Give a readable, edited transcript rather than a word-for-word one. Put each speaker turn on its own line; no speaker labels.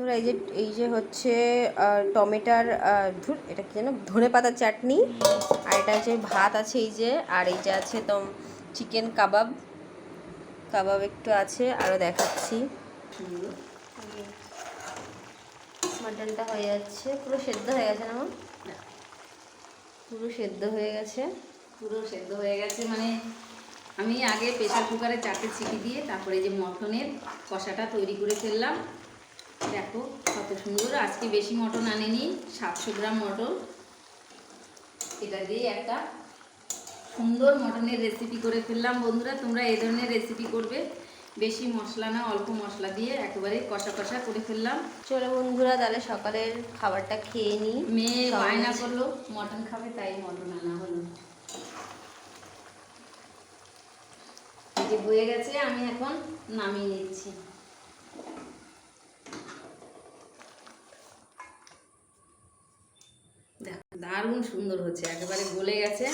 বন্ধুরা এই যে হচ্ছে টমেটার এটা কি যেন ধনে পাতার চাটনি, আর এটা হচ্ছে ভাত আছে এই যে, আর এই যে আছে চিকেন কাবাব একটু আছে, আরও দেখাচ্ছি। মাটনটা হয়ে যাচ্ছে, পুরো সেদ্ধ হয়ে গেছে না? পুরো সেদ্ধ হয়ে গেছে,
মানে আমি আগে প্রেসার কুকারে 4টে সিটি দিয়ে তারপরে যে মটনের কষাটা তৈরি করে ফেললাম। দেখো কত সুন্দর। আজকে বেশি মটন আনেনি, 700 গ্রাম মটন। এটা দিয়ে একটা সুন্দর মটনের রেসিপি করে ফেললাম। বন্ধুরা, তোমরা এই ধরনের রেসিপি করবে, বেশি মশলা না, অল্প মশলা দিয়ে একেবারে কষা কষা করে ফেললাম।
চলো বন্ধুরা, তাহলে সকালের খাবারটা খেয়ে নিই।
মেয়ে বায়না করলো মটন খাবে, তাই মটন আনা হলো। যে হয়ে গেছে, আমি এখন নামিয়ে নিচ্ছি। দারুণ সুন্দর হচ্ছে, একেবারে গলে গেছে।